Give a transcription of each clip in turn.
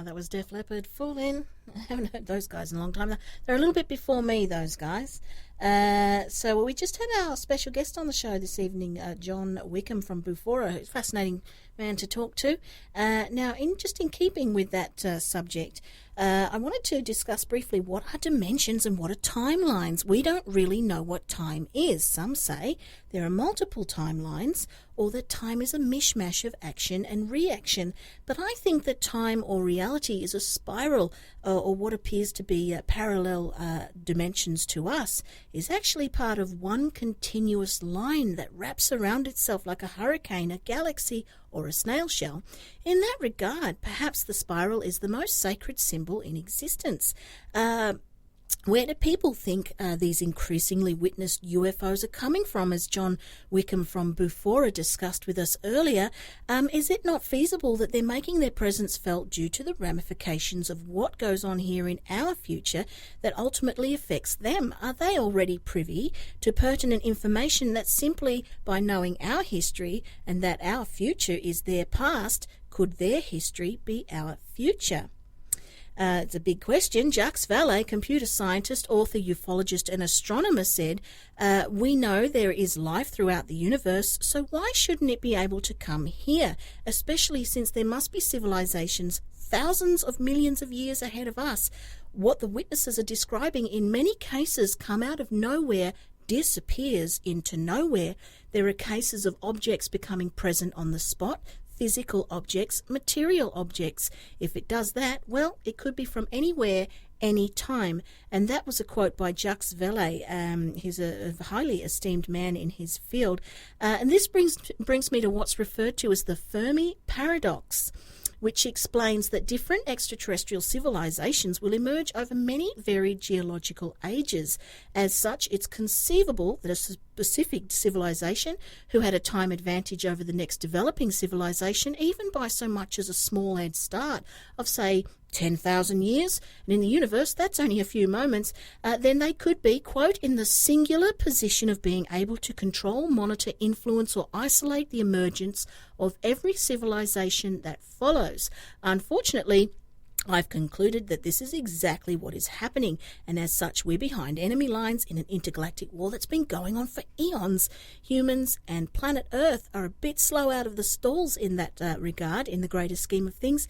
That was Def Leppard, Fall In. I haven't heard those guys in a long time. They're a little bit before me, those guys. So we just had our special guest on the show this evening, John Wickham from Bufora, who's a fascinating man to talk to. Now, in keeping with that subject, I wanted to discuss briefly what are dimensions and what are timelines. We don't really know what time is. Some say there are multiple timelines, or that time is a mishmash of action and reaction. But I think that time or reality is a spiral, or what appears to be parallel dimensions to us, is actually part of one continuous line that wraps around itself like a hurricane, a galaxy, or a snail shell. In that regard, perhaps the spiral is the most sacred symbol in existence. Where do people think these increasingly witnessed UFOs are coming from, as John Wickham from Bufora discussed with us earlier? Is it not feasible that they're making their presence felt due to the ramifications of what goes on here in our future that ultimately affects them? Are they already privy to pertinent information that simply by knowing our history and that our future is their past, could their history be our future? It's a big question. Jacques Vallée, computer scientist, author, ufologist and astronomer, said, we know there is life throughout the universe, so why shouldn't it be able to come here, especially since there must be civilizations thousands of millions of years ahead of us? What the witnesses are describing in many cases come out of nowhere, disappears into nowhere. There are cases of objects becoming present on the spot, physical objects, material objects. If it does that, well, it could be from anywhere, any time. And that was a quote by Jacques Vallée. He's a highly esteemed man in his field. And this brings me to what's referred to as the Fermi paradox, which explains that different extraterrestrial civilizations will emerge over many varied geological ages. As such, it's conceivable that a specific civilization who had a time advantage over the next developing civilization, even by so much as a small head start of, say, 10,000 years, and in the universe that's only a few moments, then they could be, quote, in the singular position of being able to control, monitor, influence or isolate the emergence of every civilization that follows. Unfortunately, I've concluded that this is exactly what is happening, and as such we're behind enemy lines in an intergalactic war that's been going on for eons. Humans and planet Earth are a bit slow out of the stalls in that regard, in the greater scheme of things.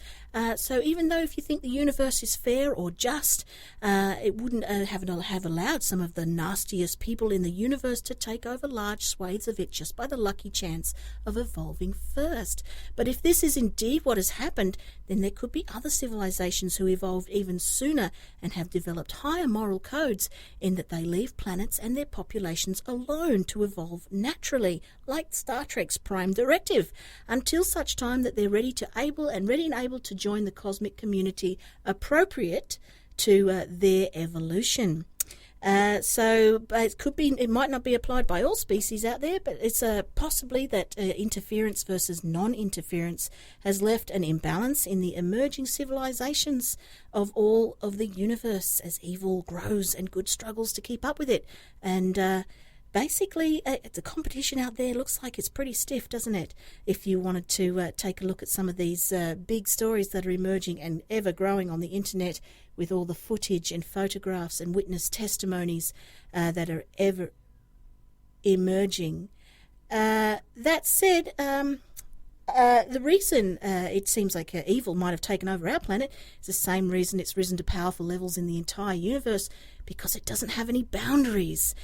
So even though if you think the universe is fair or just, it wouldn't have allowed some of the nastiest people in the universe to take over large swathes of it just by the lucky chance of evolving first. But if this is indeed what has happened, then there could be other civilizations who evolved even sooner and have developed higher moral codes in that they leave planets and their populations alone to evolve naturally, like Star Trek's Prime Directive, until such time that they're ready and able to join the cosmic community appropriate to their evolution. It might not be applied by all species out there, but it's possibly that interference versus non-interference has left an imbalance in the emerging civilizations of all of the universe as evil grows and good struggles to keep up with it. And basically, the competition out there looks like it's pretty stiff, doesn't it? If you wanted to take a look at some of these big stories that are emerging and ever growing on the internet, with all the footage and photographs and witness testimonies that are ever emerging. That said, the reason it seems like evil might have taken over our planet is the same reason it's risen to powerful levels in the entire universe, because it doesn't have any boundaries.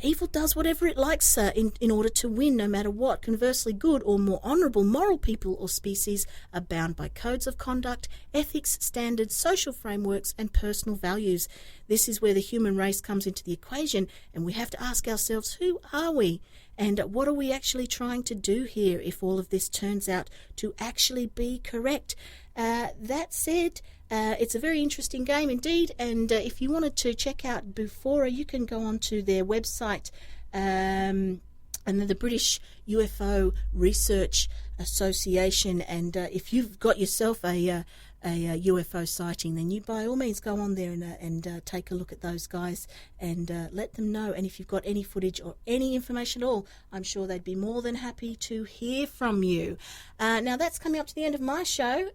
Evil does whatever it likes in order to win, no matter what. Conversely, good or more honourable moral people or species are bound by codes of conduct, ethics, standards, social frameworks and personal values. This is where the human race comes into the equation, and we have to ask ourselves, who are we? And what are we actually trying to do here if all of this turns out to actually be correct? That said, it's a very interesting game indeed, and if you wanted to check out Bufora, you can go onto their website, and the British UFO Research Association, and if you've got yourself a a UFO sighting, then you by all means go on there and take a look at those guys and let them know. And if you've got any footage or any information at all, I'm sure they'd be more than happy to hear from you. Now that's coming up to the end of my show.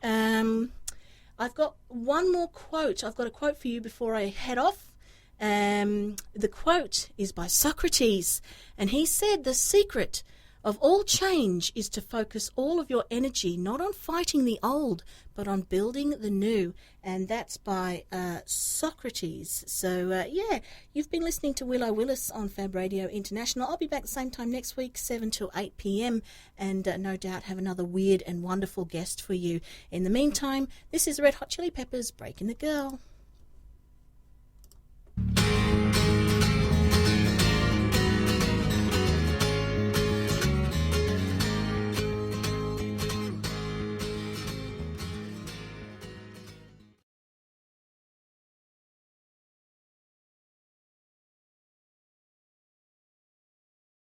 I've got one more quote. I've got a quote for you before I head off. The quote is by Socrates, and he said, "The secret of all change is to focus all of your energy not on fighting the old, but on building the new." And that's by Socrates. So, yeah, you've been listening to Willow Willis on Fab Radio International. I'll be back the same time next week, 7 till 8 p.m, and no doubt have another weird and wonderful guest for you. In the meantime, this is Red Hot Chili Peppers, Breaking the Girl.